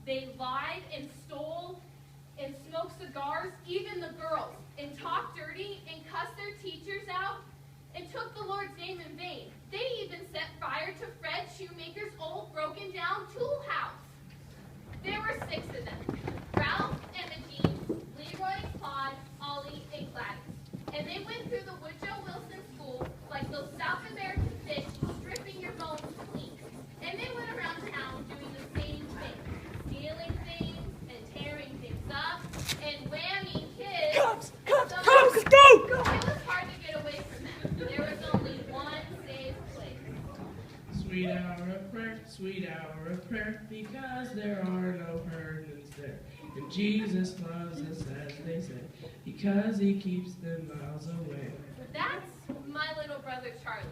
They lied and stole and smoked cigars, even the girls, and talked dirty and cussed their teachers out and took the Lord's name in vain. They even set fire to Fred Shoemaker's old broken-down tool house. There were 6 of them: Ralph, Emma-Jean, Leroy, Claude, Ollie, and Gladys. And they went through the Woodrow Wilson School like those South American fish, stripping your bones clean. And they went around town doing the same thing, stealing things and tearing things up and whamming kids. Cops, go! It was hard to get away from them. There was only one safe place. Sweet hour of prayer, because there are no burdens there. And Jesus loves us, as they say, because he keeps them miles away. That's my little brother Charlie.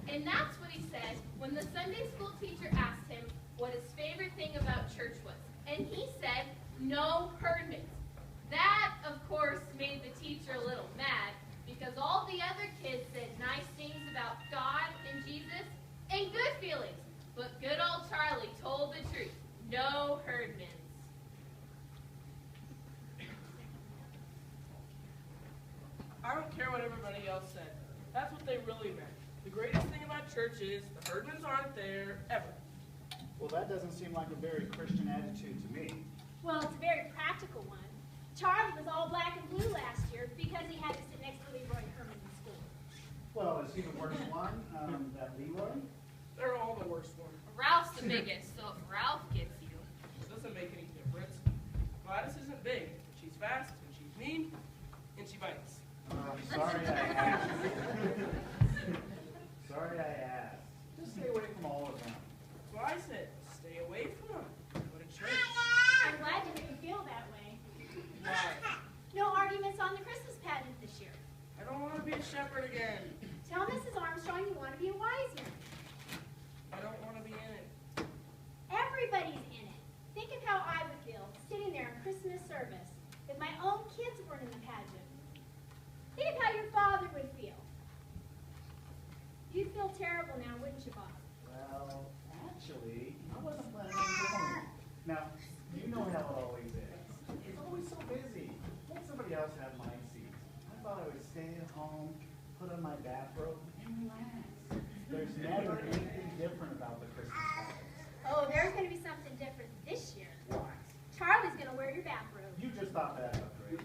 And that's what he said when the Sunday school teacher asked him what his favorite thing about church was. And he said, no herdmans. That, of course, made the teacher a little mad, because all the other kids said nice things about God and Jesus and good feelings. But good old Charlie told the truth. No herdmans. I don't care what everybody else said. That's what they really meant. The greatest thing about church is the herdmans aren't there ever. Well, that doesn't seem like a very Christian attitude to me. Well, it's a very practical one. Charlie was all black and blue last year because he had to sit next to Leroy Herman in school. Well, is he the worst one, that Leroy? They're all the worst ones. Ralph's the biggest, so if Ralph gets you. It doesn't make any difference. Gladys isn't big, but she's fast, and she's mean, and she bites. Sorry I asked. Sorry I asked. Just stay away from all of them. That's what I said. Stay away from them. Go to church. I'm glad to make you feel that way. Why? No arguments on the Christmas pageant this year. I don't want to be a shepherd again. Tell Mrs. Armstrong you want to be a wise man. I don't want to be in it. Everybody's in it. Think of how I would feel sitting there in Christmas service if my own kids weren't in the pageant. Think of how your father would feel. You'd feel terrible now, wouldn't you, Bob? Well, actually, I wasn't planning on going. Now, you know how it always is. It's always so busy. Let somebody else have my seat. I thought I would stay at home, put on my bathrobe, and relax. There's never anything different about the Christmas pageant. Oh, there's going to be something different this year. What? Charlie's going to wear your bathrobe. You just thought that up, Grace.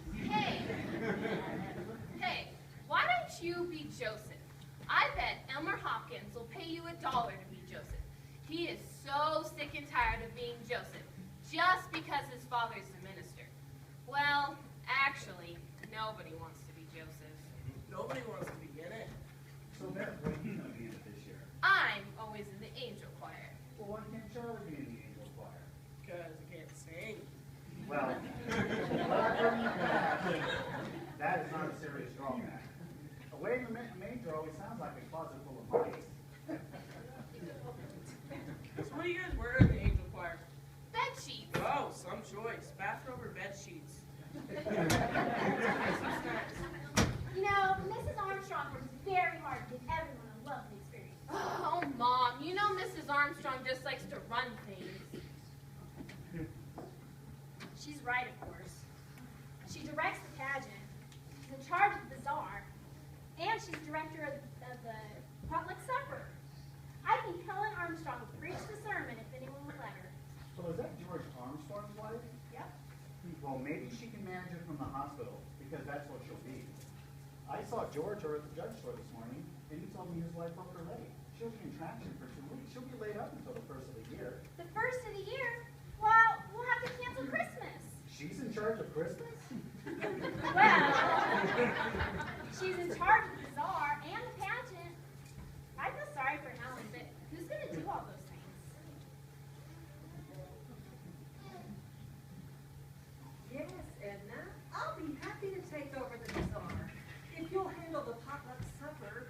Hey, why don't you be Joseph? I bet Elmer Hopkins will pay you $1 to be Joseph. He is so sick and tired of being Joseph, just because his father's the minister. Well, actually, nobody wants to be Joseph. Nobody wants to be in it. So, Beth, what are you going to be in it this year? I'm always in the angel choir. Well, why can't Charlie be in the angel choir? Because I can't sing. Well, that is not a serious drawback. A waving manger always sounds like a closet full of mice. So what do you guys wear in the angel choir? Bed sheets. Oh, some choice. Bathrobe or bed sheets. You know, Mrs. Armstrong works very hard to give everyone a lovely experience. Oh, Mom, you know Mrs. Armstrong just likes to run things. She's right, of course. She directs the pageant. She's in charge of the bazaar. And she's director of the potluck supper. I think Helen Armstrong would preach the sermon if anyone would let her. So is that George Armstrong's wife? Yep. Well, maybe she can manage it from the hospital, because that's what she'll be. I saw George over at the drugstore this morning, and he told me his wife broke her leg. She'll be in traction for 2 weeks. She'll be laid up until the first of the year. The first of the year? Well, we'll have to cancel Christmas. She's in charge of Christmas? Well, She's in charge of the bazaar and the pageant. I feel sorry for Helen, but who's going to do all those things? Yes, Edna. I'll be happy to take over the bazaar if you'll handle the potluck supper.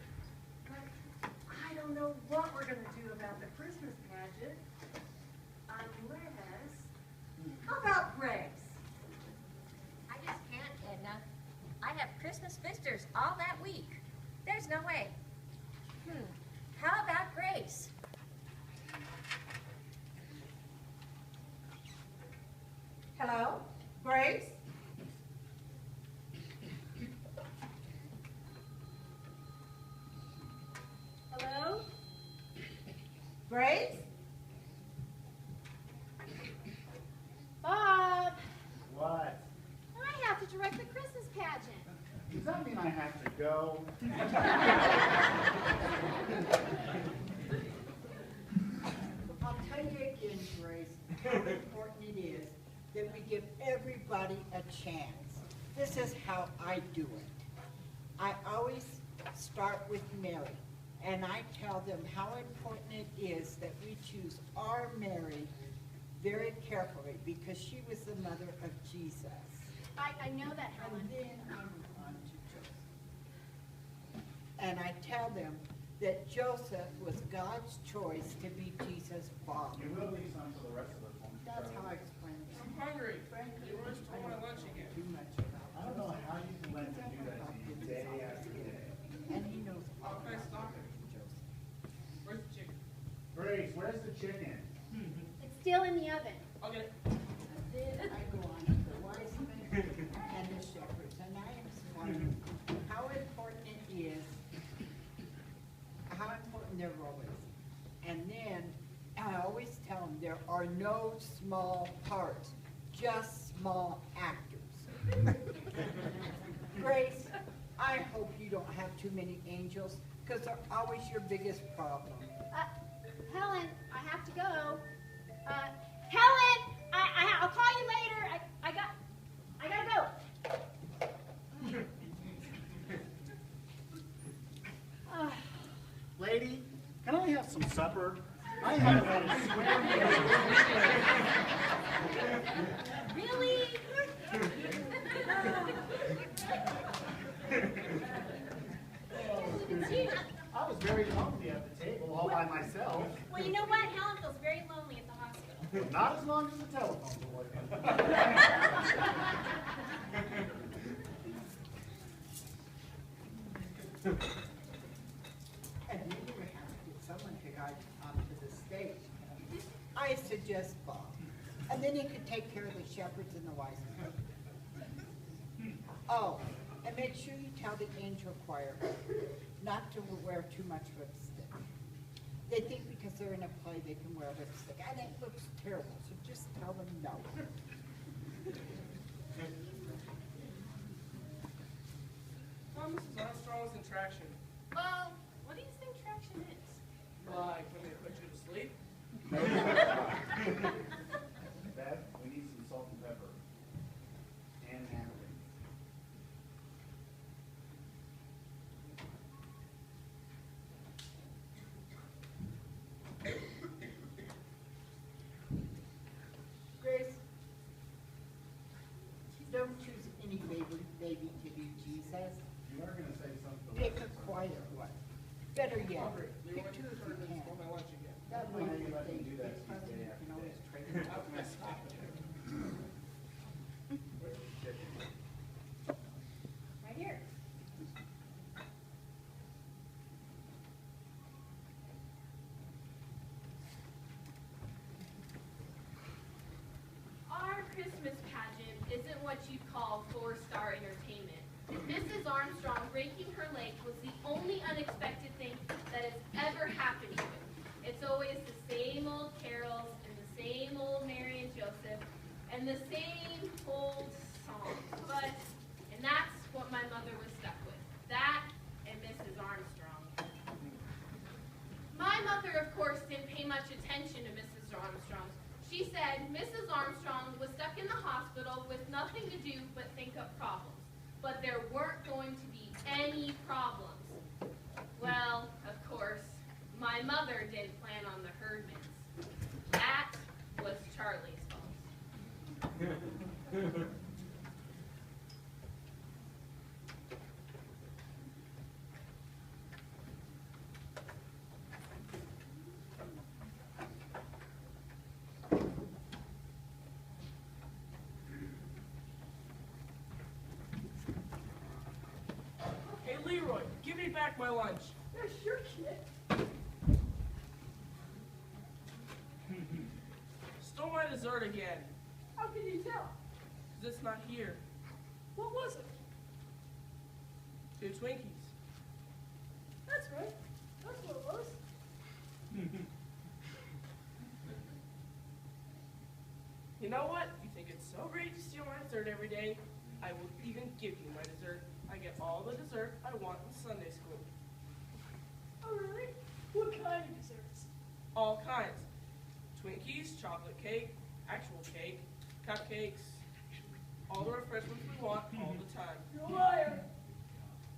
But I don't know what we're going to do about the Christmas pageant. Unless... How about Grace? I just can't, Edna. I have Christmas visitors all that week. There's no way. How about Grace? Hello? Grace? Hello? Grace? Bob, What? I have to direct the Christmas pageant. Does that mean I have to go? I'll tell you again, Grace, how important it is that we give everybody a chance. This is how I do it. I always start with Mary, and I tell them how important it is that we choose our Mary very carefully because she was the mother of Jesus. I know that, And Helen. then I move on to Joseph. And I tell them that Joseph was God's choice to be Jesus' father. You will leave some for the rest of us. won't you, That's Charlie? how I explain it. I'm hungry. You always stole my lunch again. Too much about I don't know how you can let him do that to you day after day. And he knows all Okay, about stop it. Joseph. Where's the chicken? Grace, where's the chicken? It's still in the oven. I'll get it. Then I go on to the wise men and the shepherds, and I explain how important it is, how important their role is. And then I always tell them there are no small parts, just small actors. Grace, I hope you don't have too many angels, because they're always your biggest problem. Helen, I have to go. Helen, I'll call you later. I gotta go. Lady, can I have some supper? I haven't had a square meal. Really? I was very lonely at the table all by myself. Well, you know what? Helen feels very lonely at the hospital. Not as long as the telephone boy. And then you would have to get someone to guide onto the stage. I suggest Bob. And then he could take care of the shepherds and the wise men. Oh, and make sure you tell the angel choir not to wear too much lipstick. They think because they're in a play they can wear lipstick, and it looks terrible, so just tell them no. Oh, Mrs. Armstrong's in traction. Well, what do you think traction is? Like when they put you to sleep? Beth, we need some salt and pepper. And Natalie. Grace, don't choose any baby to be Jesus. You are going to say something. Pick a quiet one. Better yet, Hungry. pick Leroy two if turned you and can. stole my lunch again. That way Why they you let me think do that this to you president day can after always day? trade it How out. can I stop it? Where's the chicken? Right here. Our Christmas pageant isn't what you'd call four-star entertainment. Mrs. Armstrong breaking her leg was the only unexpected thing that has ever happened to it. It's always the same old carols and the same old Mary and Joseph and the same old songs. And that's what my mother was stuck with. That and Mrs. Armstrong. My mother, of course, didn't pay much attention to Mrs. Armstrong. She said Mrs. Armstrong was stuck in the hospital with nothing to do but think up problems. But there weren't going to be any mother didn't plan on the Herdmans. That was Charlie's fault. Hey, Leroy, give me back my lunch. Yeah, sure, kid. Stole my dessert again. How can you tell? 'Cause it's not here. What was it? 2 Twinkies. That's right. That's what it was. You know what? You think it's so great to steal my dessert every day? I will even give you my dessert. I get all the dessert I want in Sunday school. Oh, really? What kind of desserts? All kinds. Twinkies, chocolate cake, actual cake, cupcakes, all the refreshments we want all the time. You're a liar.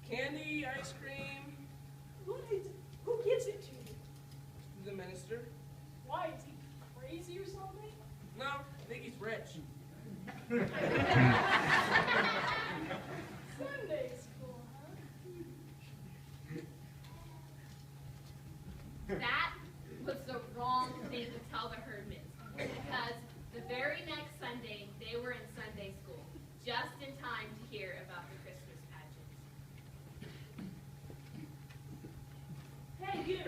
Candy, ice cream, What is it? Who gives it to you? the minister. Why, is he crazy or something? No, I think he's rich. Sunday school, huh? That was the wrong thing to tell the Herdmans, because the very next Sunday, they were in Sunday school, just in time to hear about the Christmas pageant. Hey, you.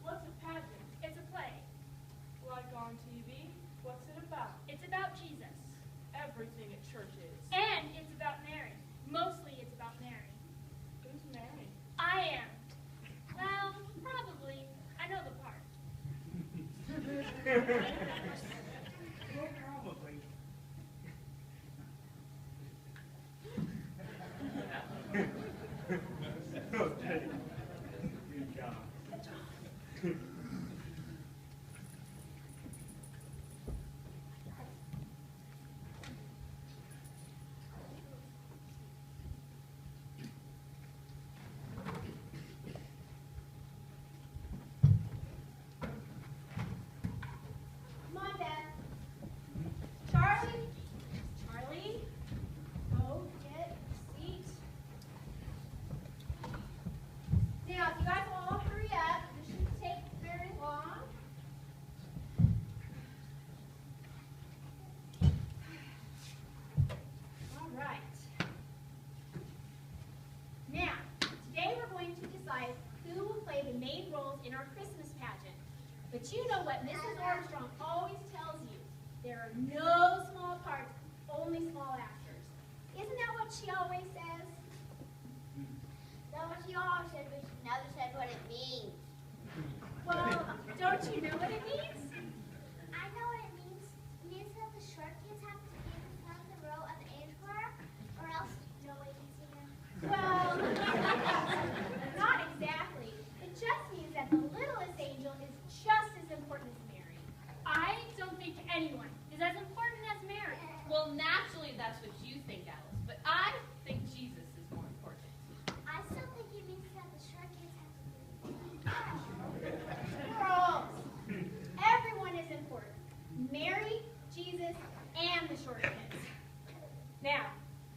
What's a pageant? It's a play. Like on TV? What's it about? It's about Jesus. Everything at church is. And it's about Mary. Mostly it's about Mary. Who's Mary? I am. Well, probably. I know the part. Well, probably. Okay. Good job. Come on, Dad. Charlie? Charlie? Go get a seat. Now, if you guys will all hurry up, this shouldn't take very long. All right. Now, today we're going to decide who will play the main roles in our Christmas pageant. But you know what Mrs. Armstrong always tells you. There are no small parts, only small actors. Isn't that what she always says? That's what she always said, but she never said what it means. Well, don't you know what it means? I know what it means. It means that the short kids have to be in front of the row of the age choir, or else nobody can see them. Well, not exactly. It just means that the littlest angel is just as important as Mary. I don't think anyone is as important as Mary. Well, naturally, that's what you think, Alice, but I think Jesus is more important. I still think it means that the short kids have to be. Girls, everyone is important. Mary, Jesus, and the short kids. Now,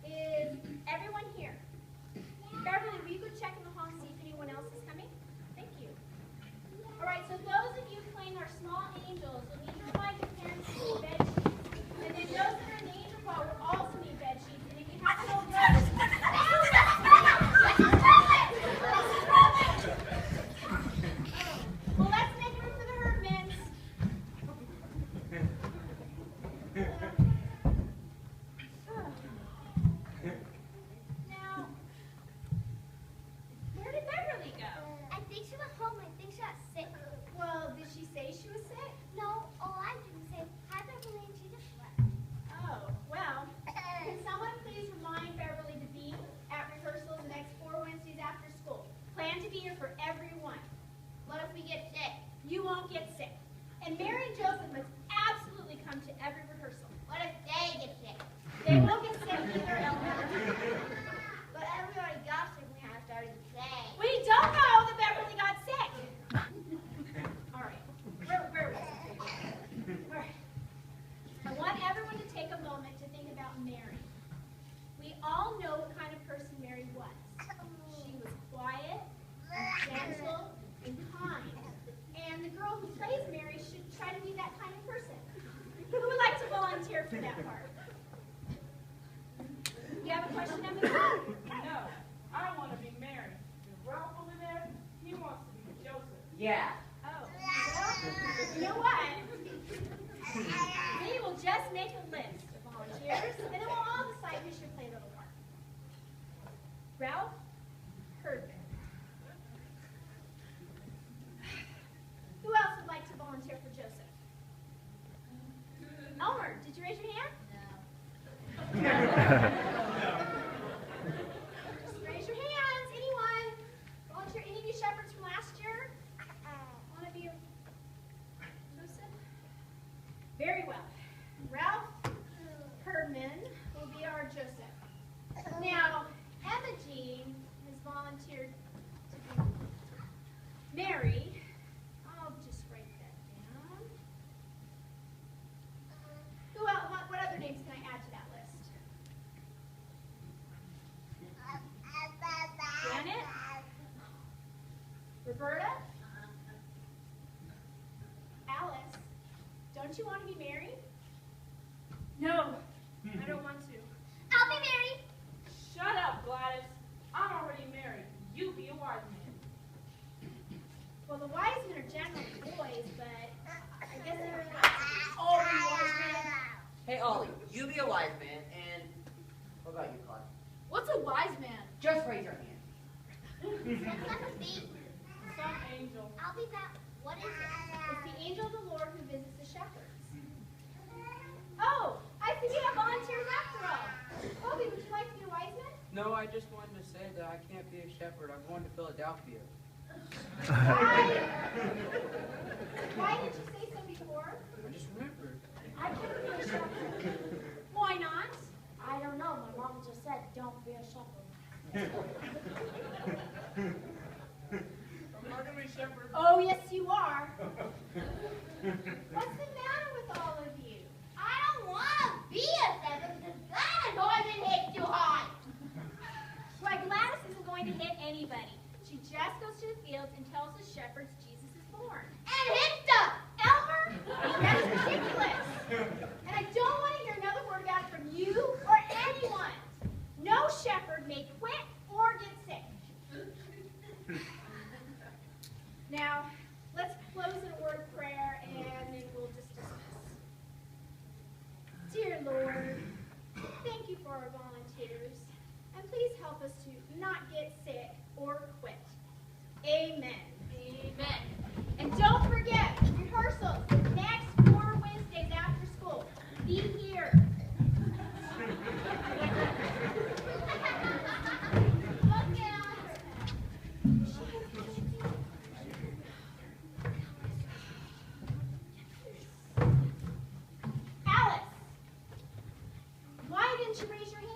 is everyone here? Beverly, will you go check in the hall and see if anyone else is coming? Thank you. All right, so those of you playing our small angels will need to remind your parents to need bed sheets. And then those that are in the angel choir will also need bed sheets. And if you have no bed well, let's make room for the Herdmans. Now, where did Beverly go? I think she went home. I think she got sick. Well, did she say she was sick? No, all I did was say, hi, Beverly, and she just left. Oh, well, can someone please remind Beverly to be at rehearsals the next 4 Wednesdays after school? Plan to be here for everyone. What if we get sick? You won't get sick. And Mary and Joseph must absolutely come to every rehearsal. What if they get sick? They won't get sick either, Eleanor. But everybody got sick when I started to play. We don't know that Beverly got sick. Yeah. Oh, well, you know what? We will just make a list of volunteers, and then we'll all decide who should play a little part. Ralph Herdman. Who else would like to volunteer for Joseph? Elmer, did you raise your hand? Just raise your hands. Anyone? Volunteer any of you shepherds from last year? One of you? Joseph? Very well. Ralph Herdman will be our Joseph. Now, Emma Jean has volunteered to be Mary. I'll just write that down. Who else? What other names can I add to that list? Janet? Roberta? Alice? Don't you want to be Mary? No, I don't want to. I'll be married. Shut up, Gladys. I'm already married. You be a wise man. Well, the wise men are generally boys, but I guess they don't have to be all be wise men. Hey, Ollie, you be a wise man, and what about you, Claude? What's a wise man? Just raise your hand. Let me. Some angel. I'll be that. What is it? It's the angel of the Lord who visits the shepherds. Oh, I see you have volunteers after all. Kobe, would you like to be a wise man? No, I just wanted to say that I can't be a shepherd. I'm going to Philadelphia. Why did you say so before? I just remembered. I can't be a shepherd. Why not? I don't know. My mom just said, don't be a shepherd. I'm not gonna be shepherd. Oh, yes, you are. What's the matter with all of you? I don't want to be a shepherd because that anointing hits too hard. Why, Gladys isn't going to hit anybody. She just goes to the fields and tells the shepherds Jesus is born. And hit stuff. Elmer, that's ridiculous. And I don't want to hear another word about it from you or anyone. No shepherd may quit or get sick. Now, let's close in a word of prayer and then we'll just discuss. Dear Lord, thank you for our volunteers. And please help us to not get sick or quit. Amen. Amen. And don't forget, rehearsals next 4 Wednesdays after school. Be here. Look out. Alice, why didn't you raise your hand?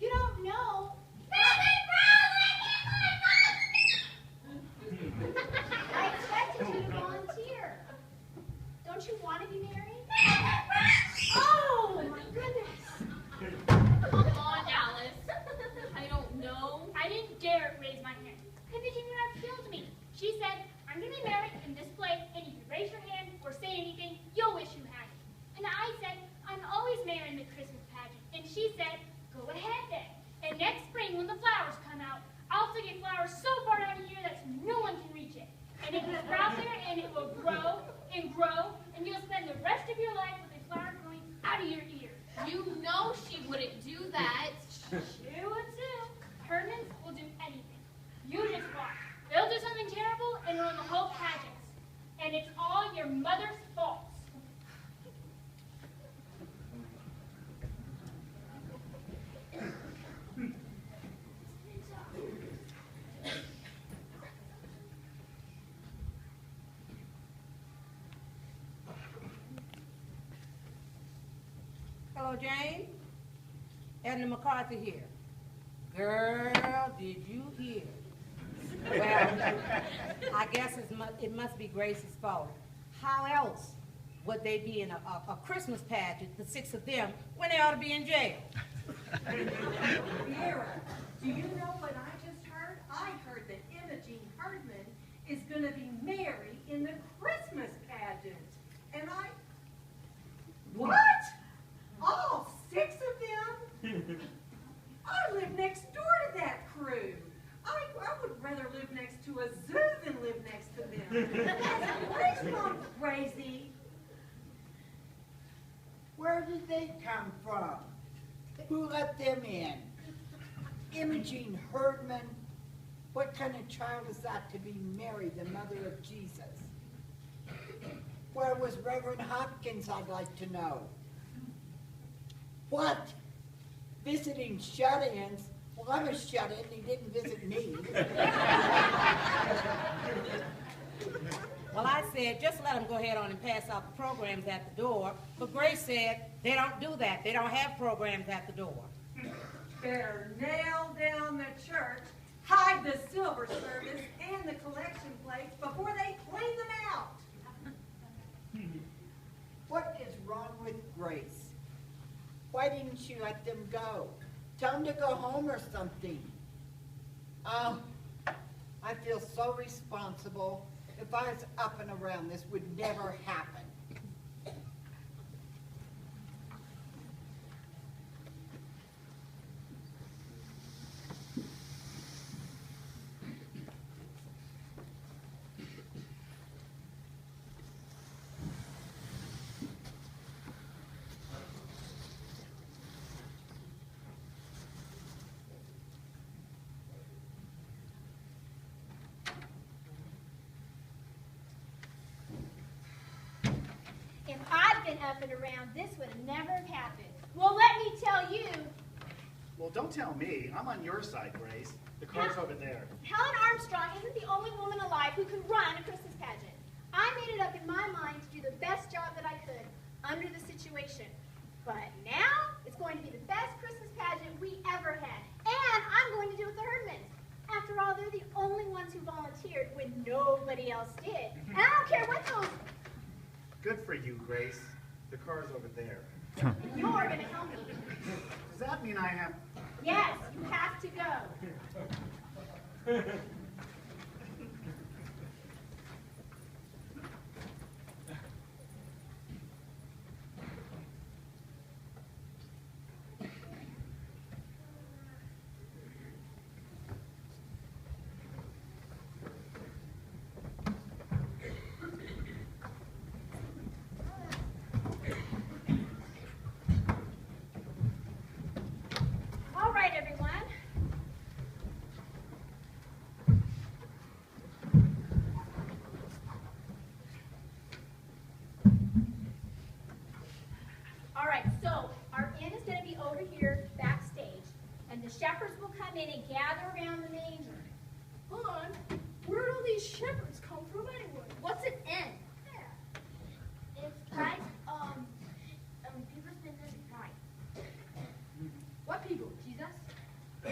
You don't know. I expected you to volunteer. Don't you want to be married? Oh, my goodness. Come on, Alice. I don't know. I didn't dare raise my hand. Pippa didn't even have to field me. She said, I'm going to be married in this play, and if you raise your hand or say anything, you'll wish you had it. And I said, I'm always married in the Christmas pageant. And she said, go ahead then. And next spring, when the flowers come out, I'll stick a flower so far down here that no one can reach it. And it will sprout there, and it will grow, and you'll spend the rest of your life with a flower growing out of your ear. You know she wouldn't do that. She would too. Hermans will do anything. You just watch. They'll do something terrible and ruin the whole pageant. And it's all your mother's fault. Hello, Jane. Edna McCarthy here. Girl, did you hear? Well, I guess it must be Grace's fault. How else would they be in a Christmas pageant, the 6 of them, when they ought to be in jail? Vera, do you know what I just heard? I heard that Imogene Herdman is going to be Mary in the Christmas pageant. And what? All 6 of them? I live next door to that crew. I would rather live next to Is Mom crazy? Where did they come from? Who let them in? Imogene Herdman? What kind of child is that to be Mary, the mother of Jesus? Where was Reverend Hopkins, I'd like to know? What? Visiting shut-ins? Well, I'm a shut-in, he didn't visit me. Well, I said, just let them go ahead on and pass out the programs at the door. But Grace said, they don't do that. They don't have programs at the door. Better nail down the church, hide the silver service and the collection plates before they clean them out. What is wrong with Grace? Why didn't you let them go? Tell them to go home or something. Oh, I feel so responsible. If I was up and around, this would never happen. If I'd been up and around, this would have never have happened. Well, let me tell you, Well, don't tell me. I'm on your side, Grace. The car's over there. Helen Armstrong isn't the only woman alive who can run a Christmas pageant. I made it up in my mind to do the best job that I could under the situation. But now, it's going to be the best Christmas pageant we ever had. And I'm going to do it with the Herdmans. After all, they're the only ones who volunteered when nobody else did. And I don't care what those... Good for you, Grace. The car's over there. You're going to help me. Does that mean I have... Yes, you have to go. All right, everyone. All right, so our inn is going to be over here backstage, and the shepherds will come in and gather around the manger. Hold on. Where do all these shepherds come from anyway? What's an inn? It's like, people spend this night. What people? Jesus?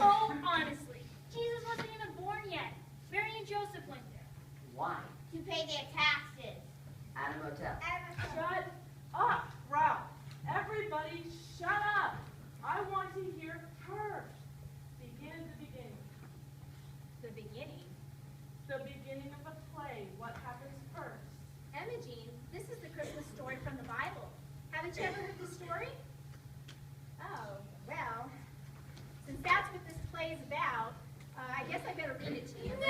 Oh, honestly, Jesus wasn't even born yet. Mary and Joseph went there. Why? To pay their taxes. At a motel. Shut up, Ralph. Everybody shut up. I want to hear her. Begin at the beginning. The beginning. The beginning of a play. What happens first? Imogene, this is the Christmas story from the Bible. Haven't you ever heard this story? Oh, well, since that's what this play is about, I guess I better read it to you. No!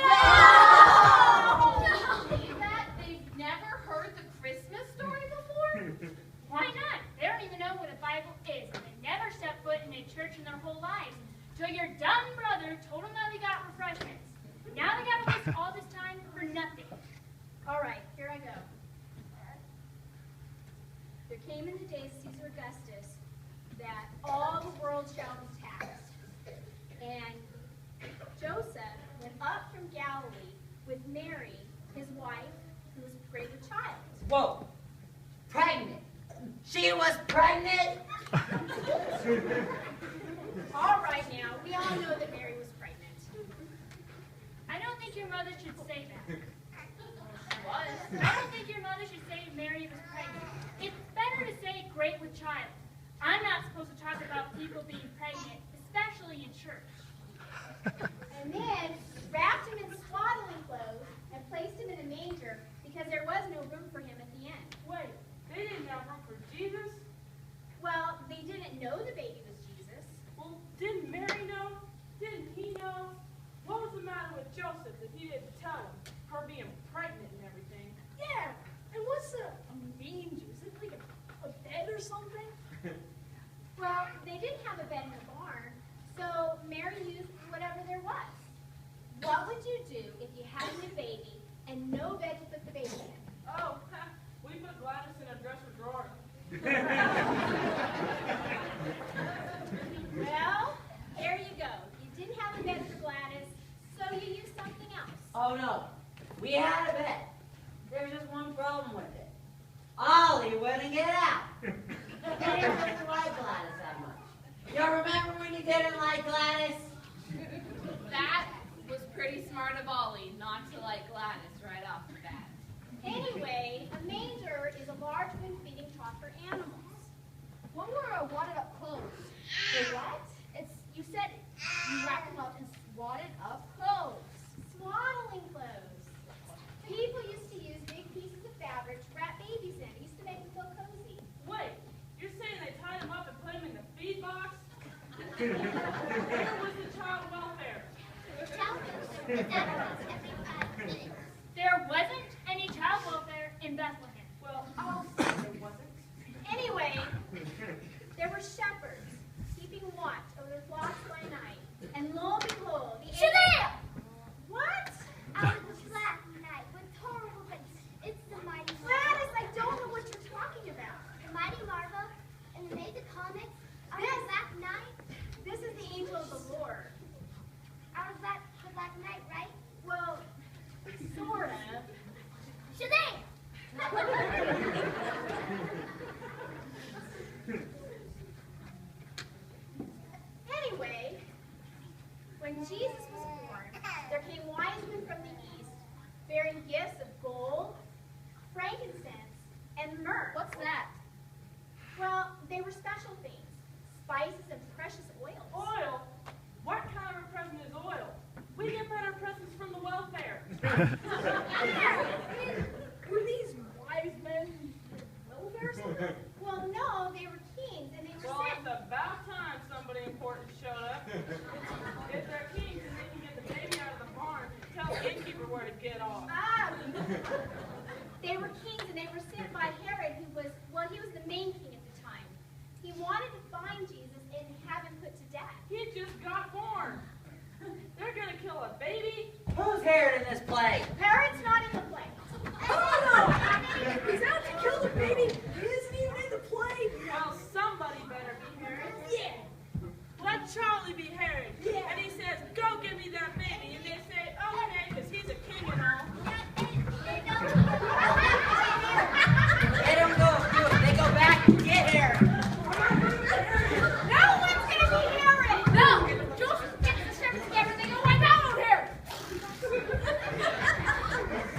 Believe that? They've never heard the Christmas story before? Why not? They don't even know what a Bible is, and they never set foot in a church in their whole lives until your dumb brother told them that they got refreshments. Now they got to waste all this time for nothing. All right, here I go. There came in the days of Caesar Augustus that all the world shall be taxed. And Joseph went up from Galilee with Mary, his wife, who was pregnant with child. Whoa! Pregnant! She was pregnant? All right now, we all know that Mary was pregnant. I don't think your mother should say that. She was. I don't think your mother should say Mary was pregnant. It's better to say great with child. I'm not supposed to talk about people being pregnant, especially in church. And then wrapped him in swaddling clothes and placed him in a manger because there was no room for him at the end. Wait, they didn't have room for Jesus? Well, they didn't know the baby was Jesus. Well, didn't Mary know? Didn't he know? What was the matter with Joseph that he didn't tell him? Her being pregnant and everything. or something? Well, they didn't have a bed in the barn, so Mary used whatever there was. What would you do if you had a new baby and no bed to put the baby in? Oh, we put Gladys in a dresser drawer. Well, there you go. You didn't have a bed for Gladys, so you used something else. Oh no, we had a bed. There's just one problem with it. Ollie wouldn't get out. He didn't like Gladys that much. You remember when you didn't like Gladys? That was pretty smart of Ollie not to like Gladys right off the bat. Anyway, a manger is a large wind feeding trough for animals. What were wadded up clothes? The what? You said you wrapped them up in wadded up clothes. Swaddling clothes. People used to use big pieces of fabric to wrap babies in. It used to make them feel cozy. Wait, you're saying they tied him up and put him in the feed box? Where was the child welfare? There wasn't any child welfare in Bethlehem. Well, I'll say there wasn't. Anyway, there were shepherds keeping watch over their flocks by night. And lo and behold, the Shazam! What? Out of the black night with horrible things. It's the mighty Gladys, I don't know what you're talking about. The mighty Marvel and the Made the Comics. Out of Yes. the black night. This is the angel of the Lord. Out of the black night, right? Well, sort of. Shazam! Anyway, when Jesus was born, there came wise men from the east, bearing gifts of gold, frankincense, and myrrh. What's that? Well, they were special things, spices and precious oils. Oil? What kind of a present is oil? We get better presents from the welfare. Were these wise men welfare or something? Well, no, they were kings, and they were Well, sent. it's about time somebody important showed up. If they're kings and they can get the baby out of the barn, tell the innkeeper where to get off. They were kings, and they were sent by Herod, who was, well, he was the main king at the time. He wanted to find Jesus and have him put to death. He just got born. They're gonna kill a baby? Who's Herod in this play? Herod's not in the play. Oh no! He's out to kill the baby. He isn't even in the play. Well, somebody better be Herod. Yeah. Let Charlie be Herod. Yeah. And he says, go give me that baby. And they say, okay, because he's a king and all. They don't go do it. They go back and get Herod. No one's gonna be Herod. No! Joseph gets the shepherds together and they go right down on Herod!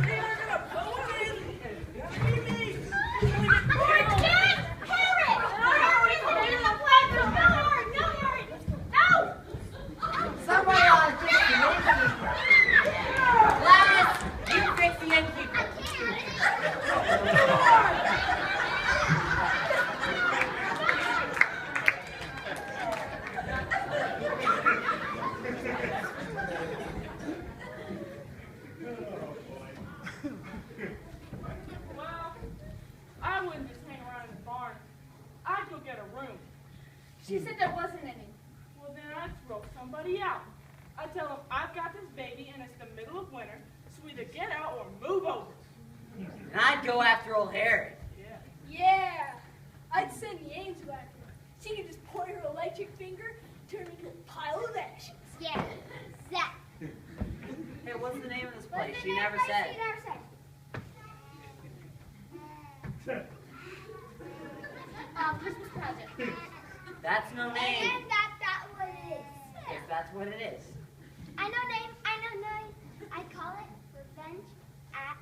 They are going to pull him in. Gotta be me. Herod! Herod! Herod! In the play. No Herod! No Herod! No! Somebody ought to fix the innkeeper. Gladys, you fix the innkeeper. Well, I wouldn't just hang around in the barn. I'd go get a room. She said there wasn't any. Well, then I'd throw somebody out. I'd tell them I've got this baby and it's the middle of winter, so either get out or move over. And I'd go after old Herod. Yeah. Yeah. I'd send the angel after her. She could just point her electric finger, turn into a pile of ashes. Yeah. Zach. Hey, what's the name of this place? She never said. She never said. Christmas pageant. That's no name. And that's what it is. If that's what it is. I know name. I call it Revenge at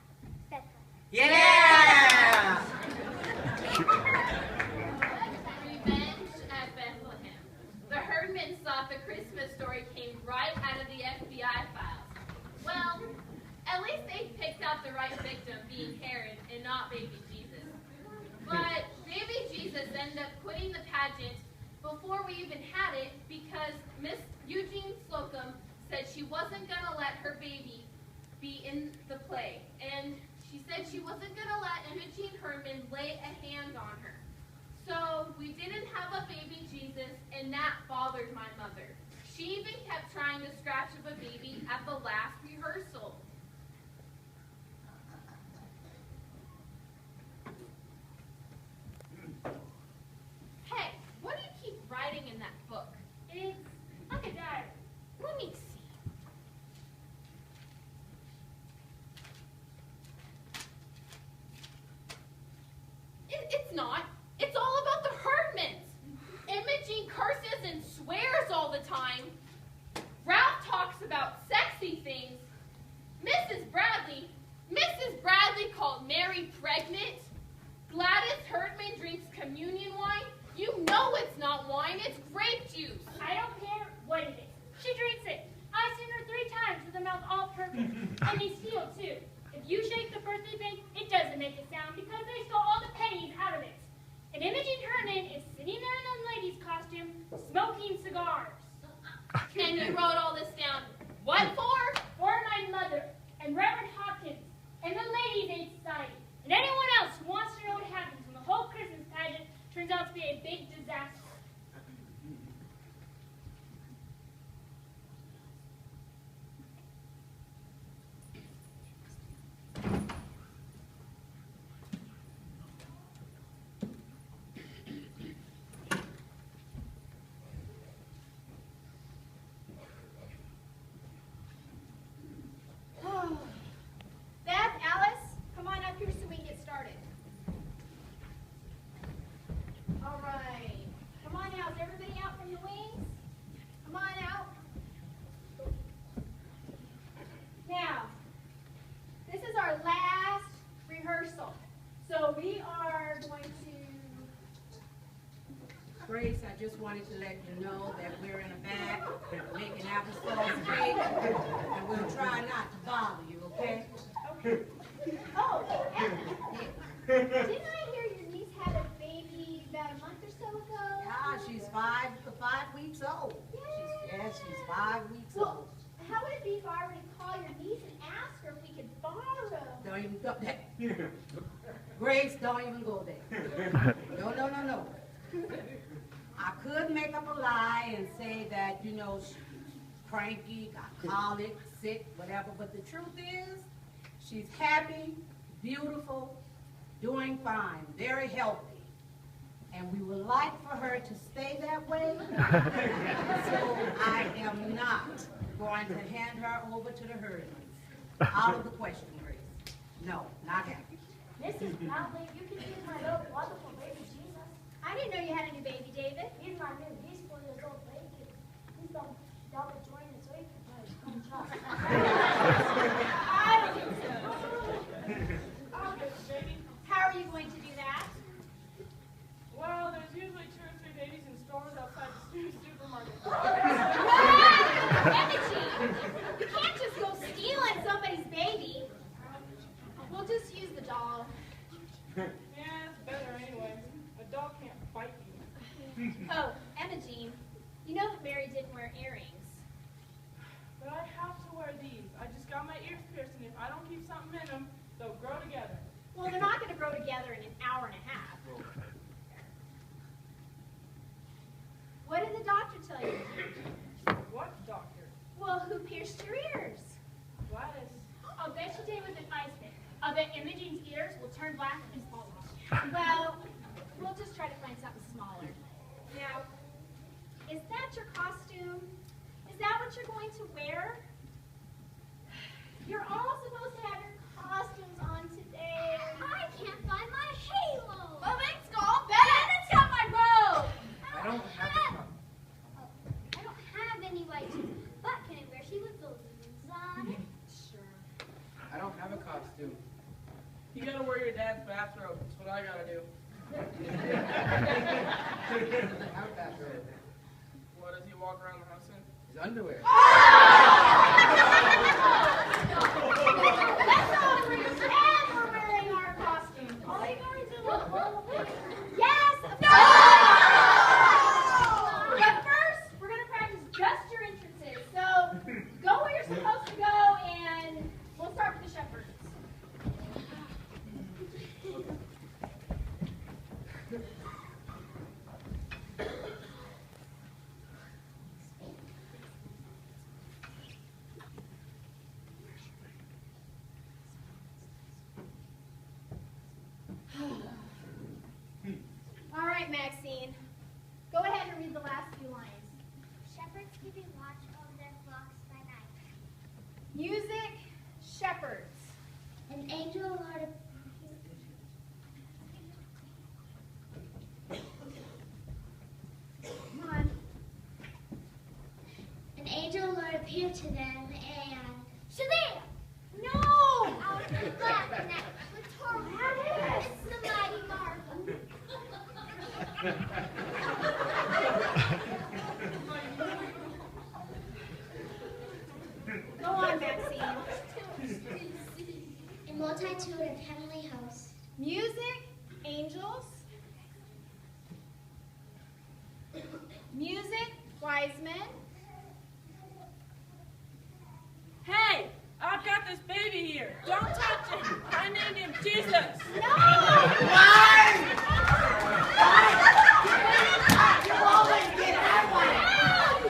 Bethlehem. Yeah! Revenge at Bethlehem. The Herdman thought the Christmas story came right out of the FBI files. Well, at least they picked out the right victim, being Herod, and not baby Jesus. But baby Jesus ended up quitting the pageant before we even had it because Miss Eugene Slocum said she wasn't going to let her baby be in the play. And she said she wasn't going to let Imogene Herman lay a hand on her. So we didn't have a baby Jesus, and that bothered my mother. She even kept trying to scratch up a baby at the last rehearsal. Hey, what do you keep writing in that book? It's like a diary. Let me see. It's not. It's all about the Herdmans. Imogene curses and swears all the time. Ralph talks about sexy things. Mrs. Bradley called Mary pregnant. Gladys Herdman drinks communion wine. You know it's not wine, it's grape juice. I don't care what it is. She drinks it. I've seen her 3 times with her mouth all purple. And they steal, too. If you shake the birthday bake, it doesn't make a sound because they stole all the pennies out of it. And Imogen Herman is sitting there in a lady's costume, smoking cigars. And you wrote all this down. What for? For my mother, and Reverend Hopkins, and the Ladies' Aid Society, and anyone else who wants to know what happens when the whole Christmas pageant turns out to be a big disaster. Beth, Alice, come on up here so we can get started. All right. Come on out. Is everybody out from the wings? Come on out. Now, this is our last rehearsal. So we are going to... Grace, I just wanted to let you know that we're in a back making applesauce cake, and we'll try not to bother you, okay? Okay. Oh, Didn't I hear your niece had a baby about a month or so ago? Yeah, she's 5 weeks old. She's 5 weeks old. Well, how would it be if I were to call your niece and ask her if we could borrow? Don't even go there. Grace, don't even go there. No. I could make up a lie and say that, you know, she's cranky, got colic, sick, whatever, but the truth is, she's happy, beautiful, doing fine, very healthy. And we would like for her to stay that way. So I am not going to hand her over to the Herdmans. Out of the question, Grace. No, not happy. Mrs. Bradley, you can use my little wonderful baby Jesus. I didn't know you had a new baby, David. He's my new. He's 4 years old baby. He's done double jointed so he can play his own child. I don't think so. How are you going to do that? Well, there's usually 2 or 3 babies in stores outside the supermarket. Imogen, you can't just go stealing somebody's baby. We'll just use the doll. Yeah, it's better anyway. A dog can't bite you. Oh, Imogen, you know that Mary didn't wear earrings. But I have to wear these. I just got my ears pierced, and if I don't keep something in them, they'll grow together. Well, they're not going to grow together in an hour and a half. What did the doctor tell you? What doctor? Well, who pierced your ears? Gladys. I'll bet you did with an ice pick. I'll bet Imogen's ears will turn black and fall off. Well, we'll just try to find something smaller. Now, is that your costume? Is that what you're going to wear? You're all supposed to have your costumes on today. I can't find my halo. Well, let's go. Ben, it's got my bow. I don't have any white shoes, but can I wear shoes with balloons on it? Sure. I don't have a costume. You gotta wear your dad's bathrobe. That's what I gotta do. How bathrobe? What, does he walk around the house in? His underwear. Let's all pretend we're wearing our costumes. All you guys do is yes. No! But first, we're gonna practice just your entrances. So go where you're supposed to go, and we'll start with the shepherds. Music, shepherds. An angel, Lord of... Come on. An angel, Lord, appeared to them, and... Shazam! No! Out of the black net with torment. It's the mighty marvel. Go on, Maxine. A multitude of heavenly hosts. Music, angels. Music, wise men. Hey, I've got this baby here. Don't touch him. I named him Jesus. No! You always get that one.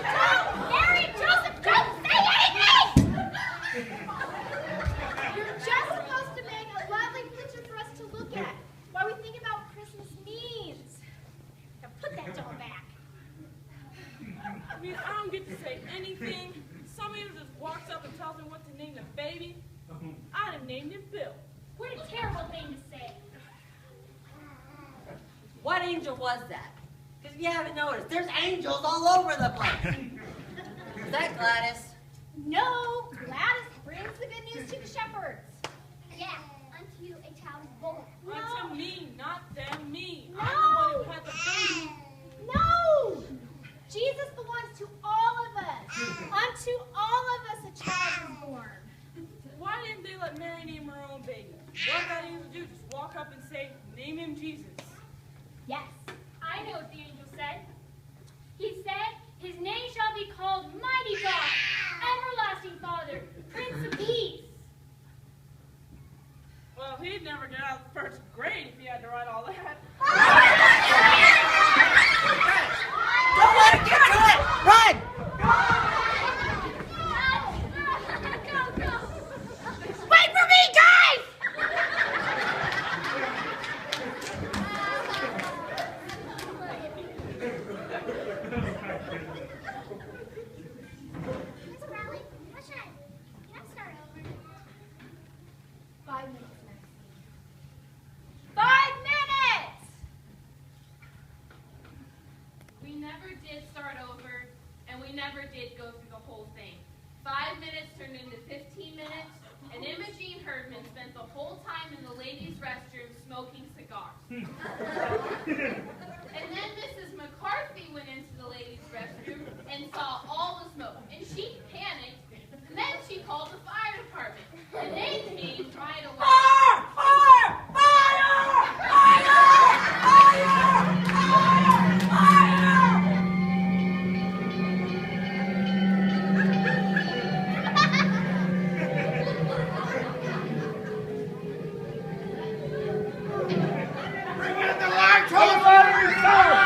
Don't! Mary, Joseph, don't say anything! You're just supposed to make a lovely picture for us to look at while we think about what Christmas means. Now put that doll back. I mean, I don't get to say anything. Somebody just walks up and tells me what to name the baby. I'd have named him Bill. What a terrible thing to say. What angel was that? Because if you haven't noticed, there's angels all over the place. Is that Gladys? No, Gladys brings the good news to the shepherds. Yeah, unto you a child is born. Unto me, not them, me. No. I'm the one who had the baby. No! Jesus belongs to all of us. Unto all of us a child is born. Why didn't they let Mary name her own baby? What did that angel do? Just walk up and say, name him Jesus. Yes, I know what the angel said. He said, his name shall be called Mighty God, Everlasting Father, Prince of Peace. Well, he'd never get out of the first grade if he had to write all that. Don't let him get to it! Run! Wait for me, guys! It's a rally. What should I? Can I start over? 5 minutes, Maxine. 5 minutes! We never did start over, and we never did go through the whole thing. 5 minutes turned into 15 minutes, and Imogene Herdman spent the whole time in the ladies' restroom smoking cigars. And then Mrs. McCarthy went into the ladies' restroom and saw all the smoke, and she panicked, and then she called the fire department, and they came right away. Fire! Fire! Fire! Fire! Fire! Fire! Bring in the lights! Hold on to yourself!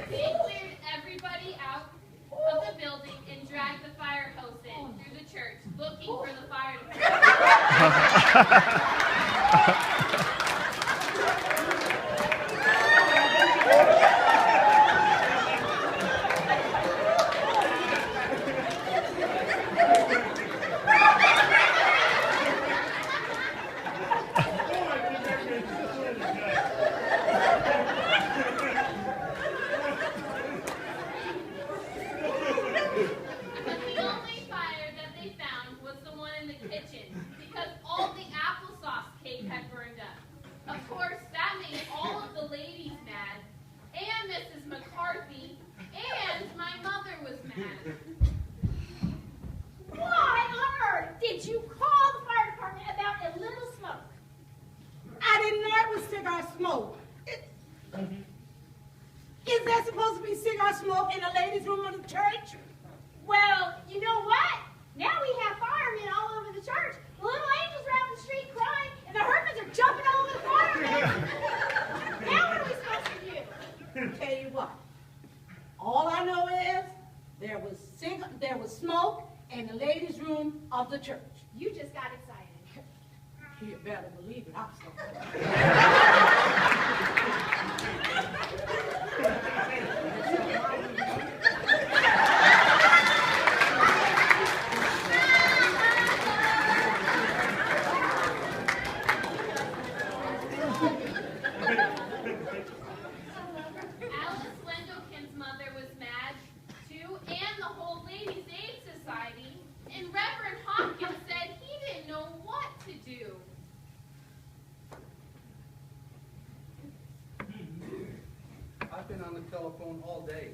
They cleared everybody out of the building and dragged the fire hose in through the church, looking for the fire department. But the only fire that they found was the one in the kitchen, because all the applesauce cake had burned up. Of course, that made all of the ladies mad, and Mrs. McCarthy, and my mother was mad. Why on earth did you call the fire department about a little smoke? I didn't know it was cigar smoke. Is that supposed to be cigar smoke in the ladies' room of the church? Well, you know what? Now we have firemen all over the church. The little angels are out in the street crying, and the Hermans are jumping all over the firemen. Now what are we supposed to do? what. All I know is there was smoke in the ladies' room of the church. You just got excited. You better believe it, I'm sorry. Alice Wendelkin's mother was mad, too, and the whole Ladies' Aid Society. And Reverend Hopkins said he didn't know what to do. I've been on the telephone all day.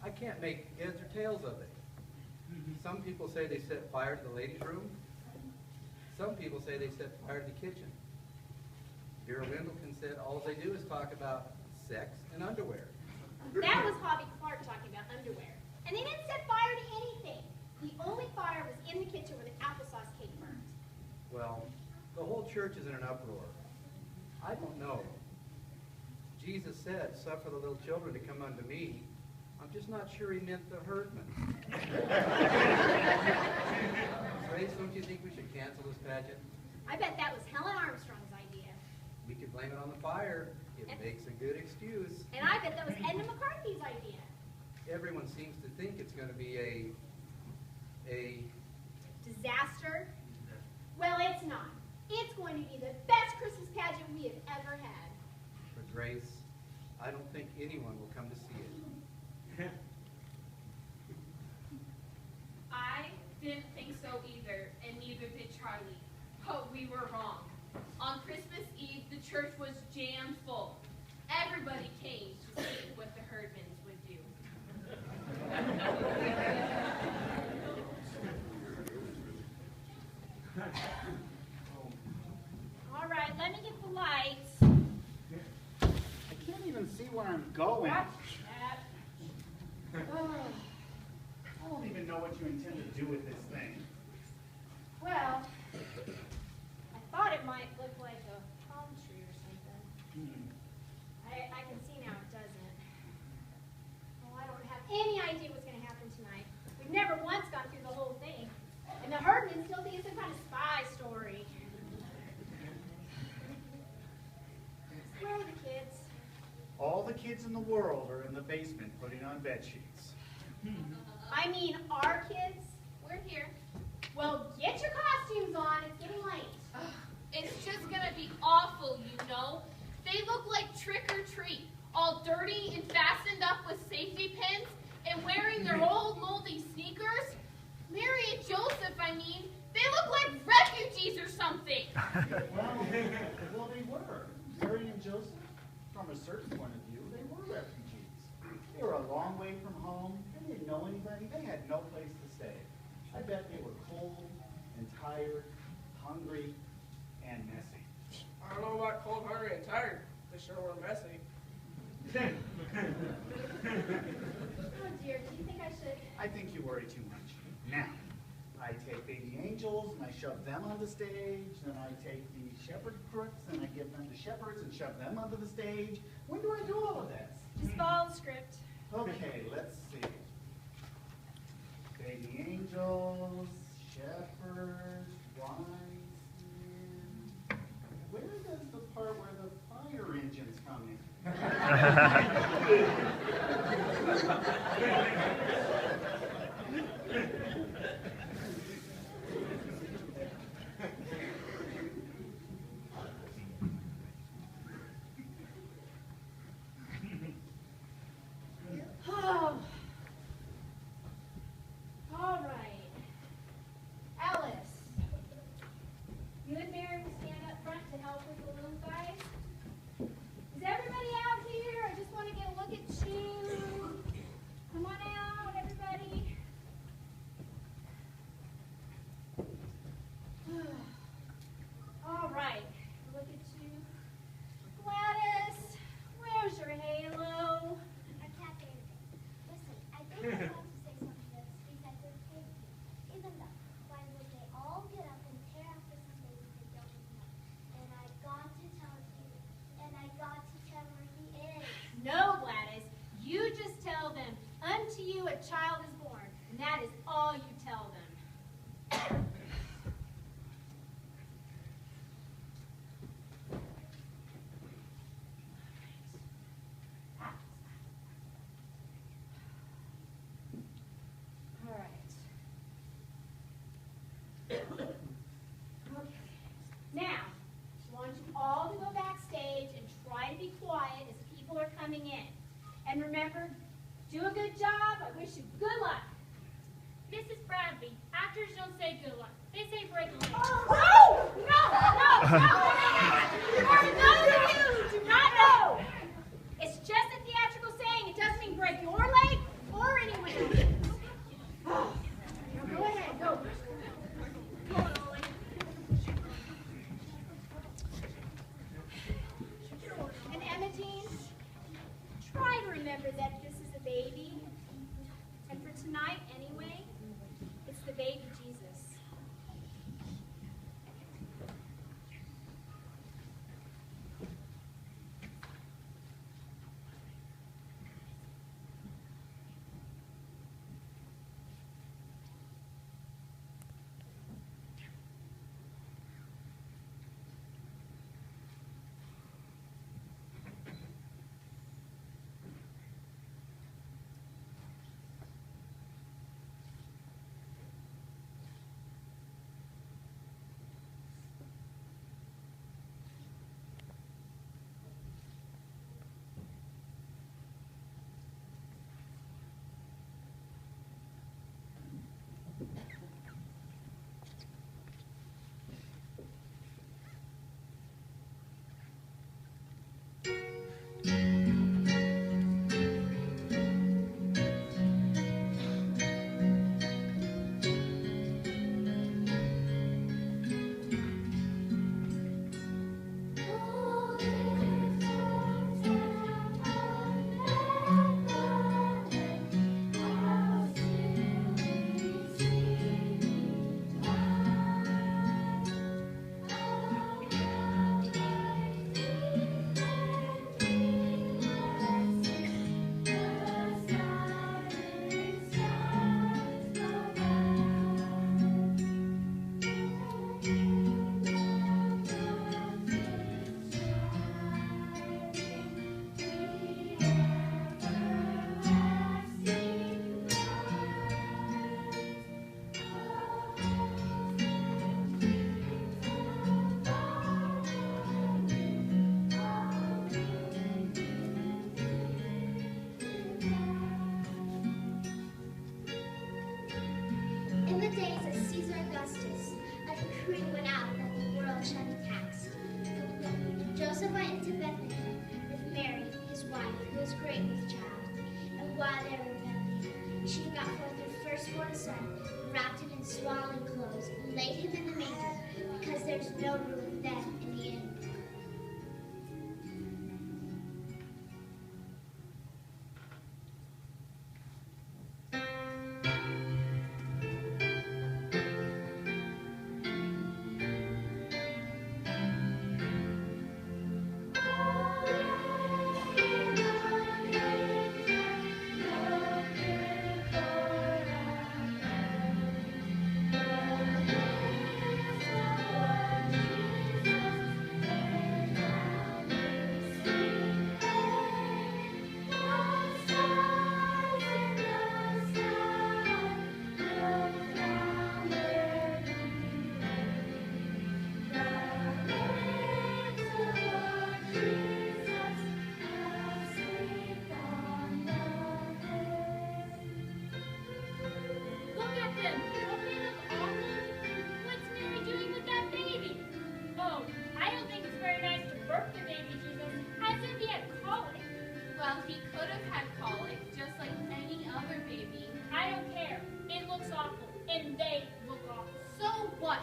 I can't make heads or tails of it. Some people say they set fire to the ladies' room. Some people say they set fire to the kitchen. Vera Wendelkin said all they do is talk about sex and underwear. That was Hobby Clark talking about underwear. And they didn't set fire to anything. The only fire was in the kitchen where the applesauce cake burned. Well, the whole church is in an uproar. I don't know. Jesus said, suffer the little children to come unto me. I'm just not sure he meant the herdmen. Grace, don't you think we should cancel this pageant? I bet that was Helen Armstrong's idea. We could blame it on the fire. It makes a good excuse. And I bet that was Edna McCarthy's idea. Everyone seems to think it's going to be a Disaster? Well, it's not. It's going to be the best Christmas pageant we have ever had. For Grace, I don't think anyone will come to see it. I didn't think so either, and neither did Charlie. But we were wrong. On Christmas Eve, the church was jammed full. Everybody came to see what the Herdmans would do. All right, let me get the lights. I can't even see where I'm going. Watch that. I don't even know what you intend to do with this thing. Well, I thought it might look like a palm tree or something. I can see now it doesn't. Oh, I don't have any idea what's going to happen tonight. We've never once gone through the whole thing. And the Herdmans still think it's some kind of spy story. Where are the kids? All the kids in the world are in the basement putting on bed sheets. I mean, our kids? We're here. Well, get your costumes on. It's getting late. It's just gonna be awful, you know. They look like trick or treat, all dirty and fastened up with safety pins and wearing their old moldy sneakers. Mary and Joseph, I mean, they look like refugees or something. Well, they were. Mary and Joseph, from a certain point of view, they were refugees. They were a long way from home. They didn't know anybody. They had no place to stay. I bet they were cold and tired, hungry, and messy. I don't know about cold, hungry, and tired. They sure were messy. Oh, dear. Do you think I should? I think you worry too much. Now, I take baby angels and I shove them on the stage, then I take the shepherd crooks and I give them to shepherds and shove them onto the stage. When do I do all of this? Just follow the script. Okay, let's see. Baby angels, shepherds, wise men. Where does the part where the fire engines come in? Oh. All right. Alice, you and Mary will stand up front to help with the little guys. Is everybody out here? I just want to get a look at you. Come on out, child is born, and that is all you tell them. All right. Okay. Now, I want you all to go backstage and try to be quiet as people are coming in. And remember, do a good job. I wish you good luck. Mrs. Bradley, actors don't say good luck. They say break a leg. Oh, no! For those of you who do not know, it's just a theatrical saying. It doesn't mean break your leg or anyone else's. Oh, now go ahead, go. Come on, Ollie. And Emma Jean, try to remember that this is a baby. And for tonight, anyway, it's the baby Jesus. In the days of Caesar Augustus, a decree went out that the world shall be taxed. Joseph went into Bethlehem with Mary, his wife, who was great with child. And while they were in Bethlehem, she got forth her firstborn son, wrapped him in swaddling clothes, and laid him in the manger, because there's no room then in the inn. Look at them. Don't they look awful? What's Mary doing with that baby? Oh, I don't think it's very nice to birth the baby Jesus as if he had colic. Well, he could have had colic, just like any other baby. I don't care. It looks awful, and they look awful. So what?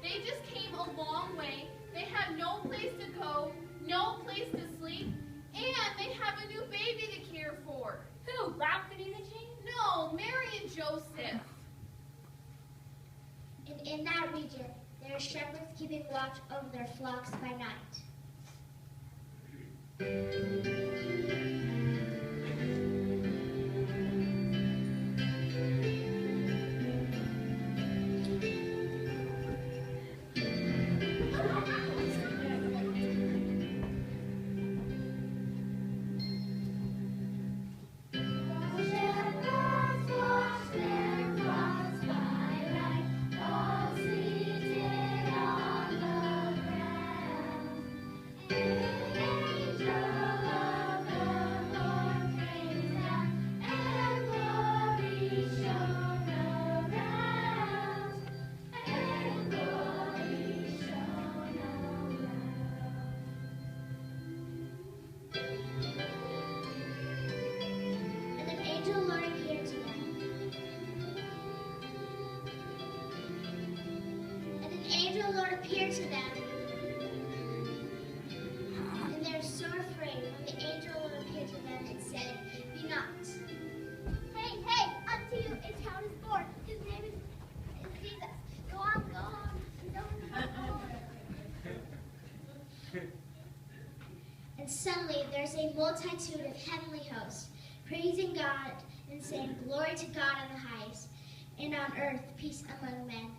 They just came a long way. They have no place to go, no place to sleep, and they have a new baby to care for. Who, Ralph and Imogene? No, Mary and Joseph. And in that region, there are shepherds keeping watch over their flocks by night. the angel appeared to them and said, "Be not." Hey, hey, unto you a child is born. His name is Jesus. Go on, go on. Don't go on. And suddenly there's a multitude of heavenly hosts, praising God and saying, "Glory to God on the highest, and on earth peace among men."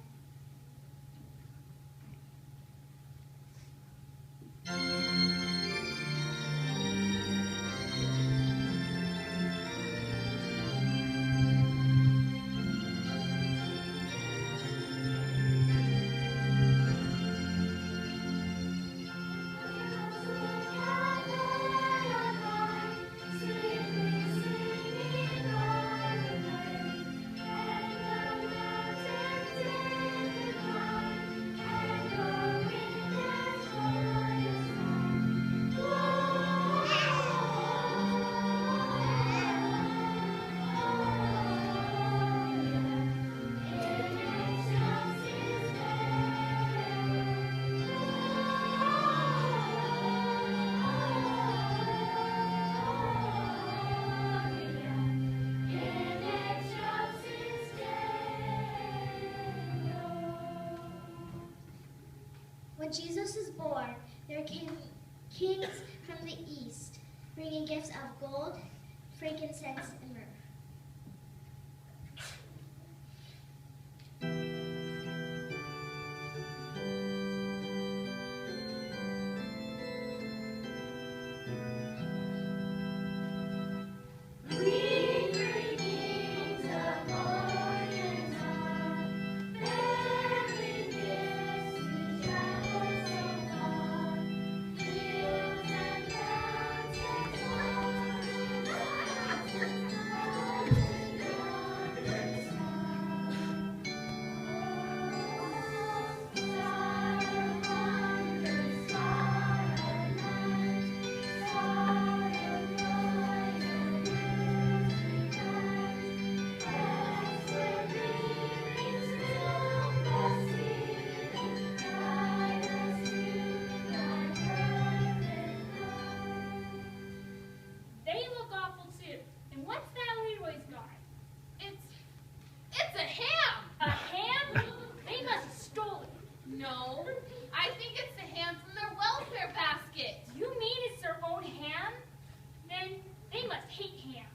When Jesus was born, there came kings from the east, bringing gifts of gold, frankincense, and myrrh. They look awful too. And what's that Leroy's got? It's a ham. A ham? They must have stolen it. No, I think it's the ham from their welfare basket. You mean it's their own ham? Then they must hate ham.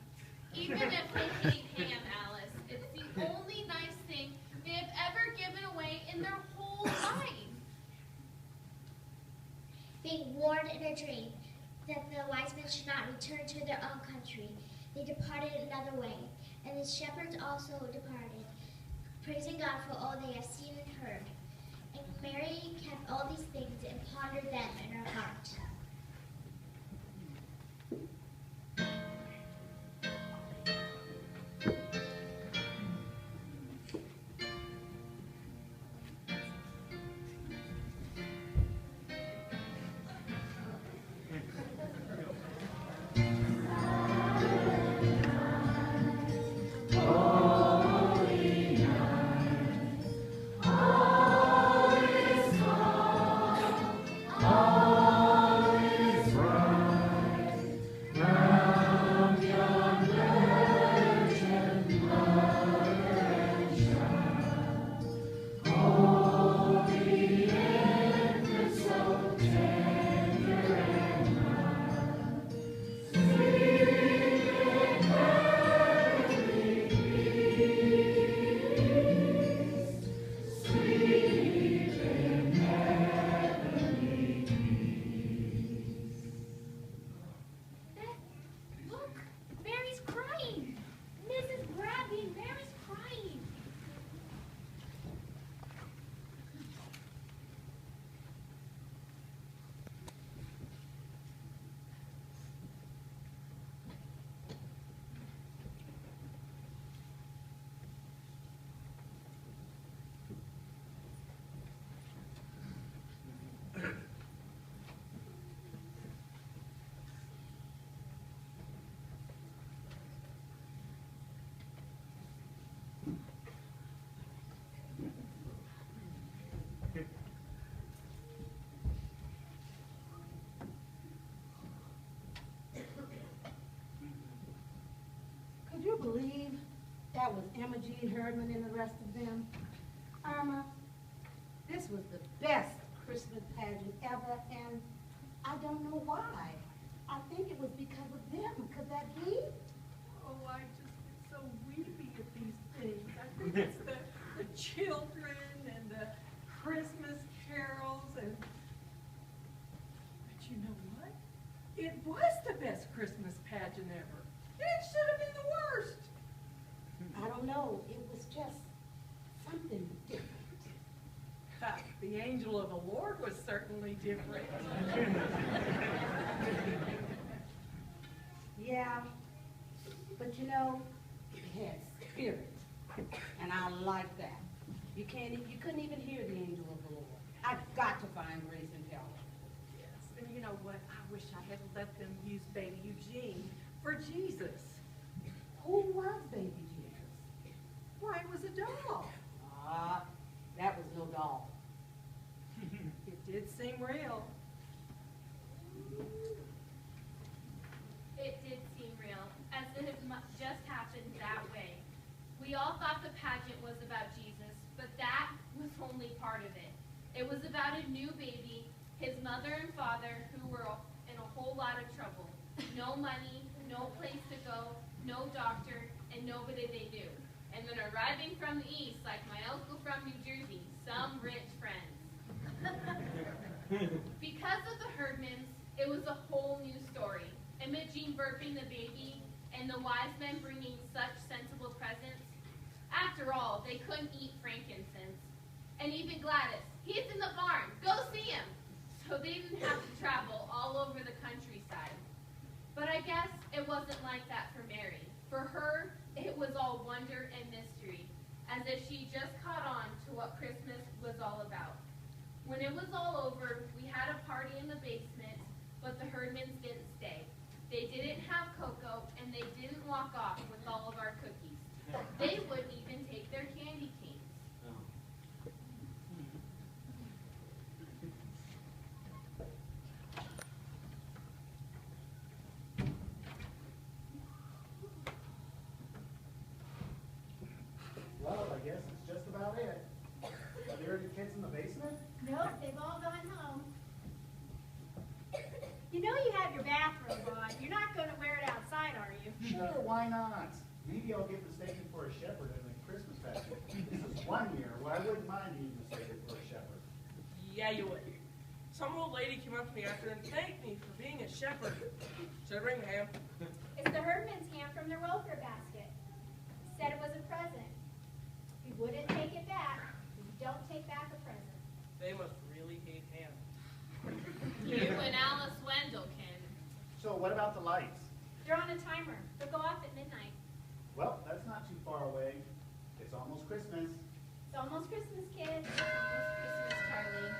Even if they hate ham, Alice, it's the only nice thing they have ever given away in their whole lives. Being warned in a dream that the wise men should not return to their own country, they departed another way, and the shepherds also departed, praising God for all they have seen and heard. And Mary kept all these things and pondered them in her heart. All believe that was Emma Jean Herdman and the rest of them? Irma, this was the best Christmas pageant ever, and I don't know why. I think it was because of them. Could that be? Oh, I just get so weepy at these things. I think it's the children and the Christmas carols and... But you know what? It was the best Christmas pageant ever. It should have been the worst. I don't know. It was just something different. Ha, the angel of the Lord was certainly different. Yeah, but you know, it had spirit, and I like that. You couldn't even hear the angel of the Lord. I've got to find Grace and tell her. Yes, and you know what? I wish I had let them use baby Eugene for Jesus. Who was baby Jesus? Why, it was a doll. Ah, that was no doll. It did seem real. It did seem real, as it had just happened that way. We all thought the pageant was about Jesus, but that was only part of it. It was about a new baby, his mother and father, who were in a whole lot of trouble. No money, no place to go, no doctor, and nobody they knew. And then arriving from the east, like my uncle from New Jersey, some rich friends. Because of the Herdmans, it was a whole new story. Imogene burping the baby, and the wise men bringing such sensible presents. After all, they couldn't eat frankincense. And even Gladys, he's in the barn, go see him! So they didn't have to travel all over the countryside. But I guess it wasn't like that for Mary. For her, it was all wonder and mystery, as if she just caught on to what Christmas was all about. When it was all over, we had a party in the basement, but the Herdmans didn't stay. They didn't have cocoa, and they didn't walk off with all of our cookies. They wouldn't even take their candy canes. Well, I guess it's just about it. Are there any kids in the basement? Nope, they've all gone home. You know you have your bathrobe on. You're not going to wear it outside, are you? Sure, why not? Maybe I'll get mistaken for a shepherd in the Christmas pageant. This is one year where I wouldn't mind being mistaken for a shepherd. Yeah, you would. Some old lady came up to me after and thanked me for being a shepherd. Should I bring the ham? It's the Herdman's ham from their welfare basket. Said it was a present. You wouldn't take it back. You don't take back a present. They must really hate ham. You and Alice Wendell can. So what about the lights? They're on a timer. They'll go off at midnight. Well, that's not too far away. It's almost Christmas. It's almost Christmas, kids. Almost Christmas, Charlie.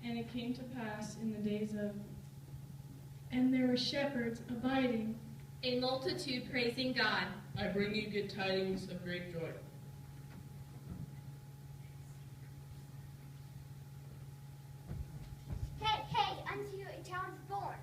And it came to pass in the days of, and there were shepherds abiding, A multitude praising God. I bring you good tidings of great joy. Hey, hey, unto you a child is born.